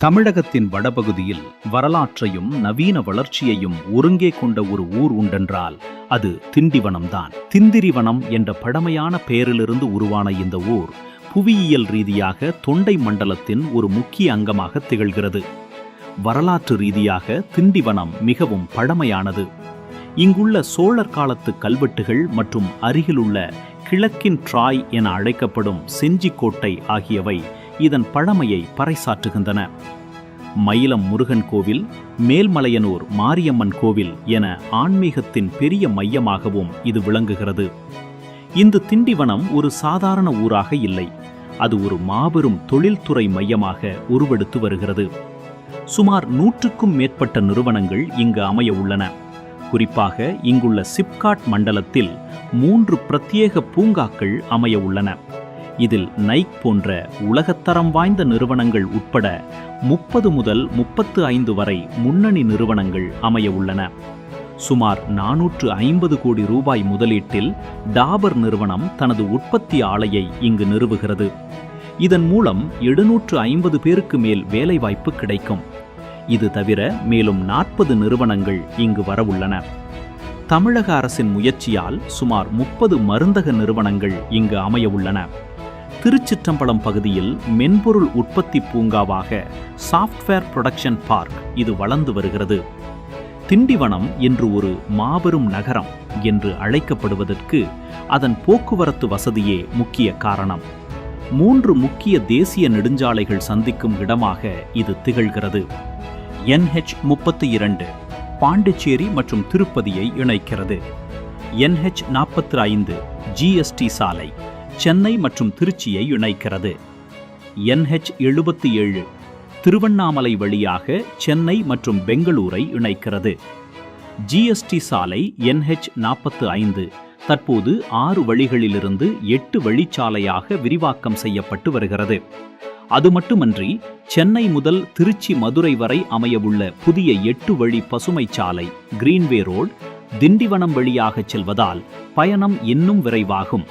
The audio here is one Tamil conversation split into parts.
தமிழகத்தின் வடபகுதியில் வரலாற்றையும் நவீன வளர்ச்சியையும் ஒருங்கே கொண்ட ஒரு ஊர் உண்டென்றால் அது திண்டிவனம்தான். திந்திரிவனம் என்ற பழமையான பெயரிலிருந்து உருவான இந்த ஊர் புவியியல் ரீதியாக தொண்டை மண்டலத்தின் ஒரு முக்கிய அங்கமாக திகழ்கிறது. வரலாற்று ரீதியாக திண்டிவனம் மிகவும் பழமையானது. இங்குள்ள சோழர் காலத்து கல்வெட்டுகள் மற்றும் அருகிலுள்ள கிழக்கின் ட்ராய் என அழைக்கப்படும் செஞ்சிக்கோட்டை ஆகியவை இதன் பழமையை பறைசாற்றுகின்றன. மயிலம் முருகன் கோவில், மேல்மலையனூர் மாரியம்மன் கோவில் என ஆன்மீகத்தின் பெரிய மையமாகவும் இது விளங்குகிறது. இந்த திண்டிவனம் ஒரு சாதாரண ஊராக இல்லை, அது ஒரு மாபெரும் தொழில்துறை மையமாக உருவெடுத்து வருகிறது. சுமார் 100க்கும் மேற்பட்ட நிறுவனங்கள் இங்கு அமைய உள்ளன. குறிப்பாக இங்குள்ள சிப்காட் மண்டலத்தில் 3 பிரத்யேக பூங்காக்கள் அமைய உள்ளன. இதில் நைக் போன்ற உலகத்தரம் வாய்ந்த நிறுவனங்கள் உட்பட 30 முதல் 35 வரை முன்னணி நிறுவனங்கள் அமைய உள்ளன. சுமார் 450 கோடி ரூபாய் முதலீட்டில் டாபர் நிறுவனம் தனது உற்பத்தி ஆலையை இங்கு நிறுவுகிறது. இதன் மூலம் 750 பேருக்கு மேல் வேலைவாய்ப்பு கிடைக்கும். இது தவிர மேலும் 40 நிறுவனங்கள் இங்கு வரவுள்ளன. தமிழக அரசின் முயற்சியால் சுமார் 30 மருந்தக நிறுவனங்கள் இங்கு அமைய உள்ளன. திருச்சிற்றம்பலம் பகுதியில் மென்பொருள் உற்பத்தி பூங்காவாக சாஃப்ட்வேர் புரொடக்ஷன் பார்க் இது வளர்ந்து வருகிறது. திண்டிவனம் என்று ஒரு மாபெரும் நகரம் என்று அழைக்கப்படுவதற்கு அதன் போக்குவரத்து வசதியே முக்கிய காரணம். 3 முக்கிய தேசிய நெடுஞ்சாலைகள் சந்திக்கும் இடமாக இது திகழ்கிறது. NH32 பாண்டிச்சேரி மற்றும் திருப்பதியை இணைக்கிறது. NH45 GST சாலை சென்னை மற்றும் திருச்சியை இணைக்கிறது. NH77 திருவண்ணாமலை வழியாக சென்னை மற்றும் பெங்களூரை இணைக்கிறது. GST சாலை NH45 தற்போது 6 வழிகளிலிருந்து 8 வழிச்சாலையாக விரிவாக்கம் செய்யப்பட்டு வருகிறது. அது மட்டுமன்றி சென்னை முதல் திருச்சி மதுரை வரை அமையவுள்ள புதிய 8 வழி பசுமை சாலை கிரீன்வே ரோடு திண்டிவனம் வழியாக செல்வதால் பயணம் இன்னும் விரைவாகும்.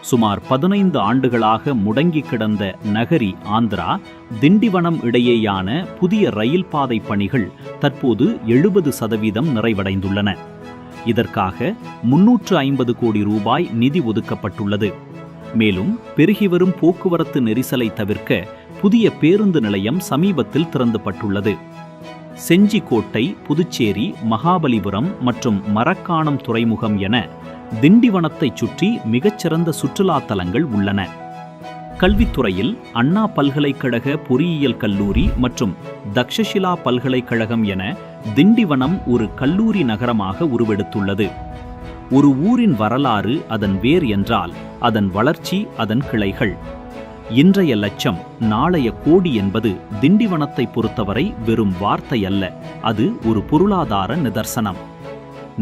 சுமார் 15 ஆண்டுகளாக முடங்கி கிடந்த நகரி ஆந்திரா திண்டிவனம் இடையேயான புதிய ரயில் பாதை பணிகள் தற்போது 70% நிறைவடைந்துள்ளன. இதற்காக 350 கோடி ரூபாய் நிதி ஒதுக்கப்பட்டுள்ளது. மேலும் பெருகிவரும் போக்குவரத்து நெரிசலை தவிர்க்க புதிய பேருந்து நிலையம் சமீபத்தில் திறந்துபட்டுள்ளது. செஞ்சிக்கோட்டை, புதுச்சேரி, மகாபலிபுரம் மற்றும் மரக்காணம் துறைமுகம் என திண்டிவனத்தை சுற்றி மிகச்சிறந்த சுற்றுலா தலங்கள் உள்ளன. கல்வித்துறையில் அண்ணா பல்கலைக்கழக பொறியியல் கல்லூரி மற்றும் தக்ஷஷிலா பல்கலைக்கழகம் என திண்டிவனம் ஒரு கல்லூரி நகரமாக உருவெடுத்துள்ளது. ஒரு ஊரின் வரலாறு அதன் வேர் என்றால் அதன் வளர்ச்சி அதன் கிளைகள். இன்றைய லட்சம் நாளைய கோடி என்பது திண்டிவனத்தை பொறுத்தவரை வெறும் வார்த்தை அல்ல, அது ஒரு பொருளாதார நிதர்சனம்.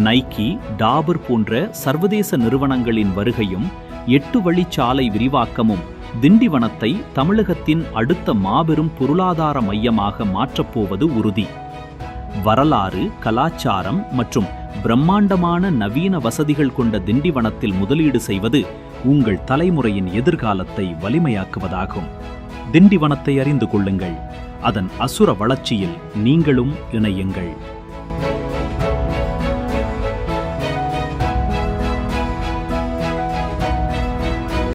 நைக்கி, டாபர் போன்ற சர்வதேச நிறுவனங்களின் வருகையும் 8 வழிச்சாலை விரிவாக்கமும் திண்டிவனத்தை தமிழகத்தின் அடுத்த மாபெரும் பொருளாதார மையமாக மாற்றப்போவது உறுதி. வரலாறு, கலாச்சாரம் மற்றும் பிரம்மாண்டமான நவீன வசதிகள் கொண்ட திண்டிவனத்தில் முதலீடு செய்வது உங்கள் தலைமுறையின் எதிர்காலத்தை வலிமையாக்குவதாகும். திண்டிவனத்தை அறிந்து கொள்ளுங்கள். அதன் அசுர வளர்ச்சியில் நீங்களும் இணையுங்கள்.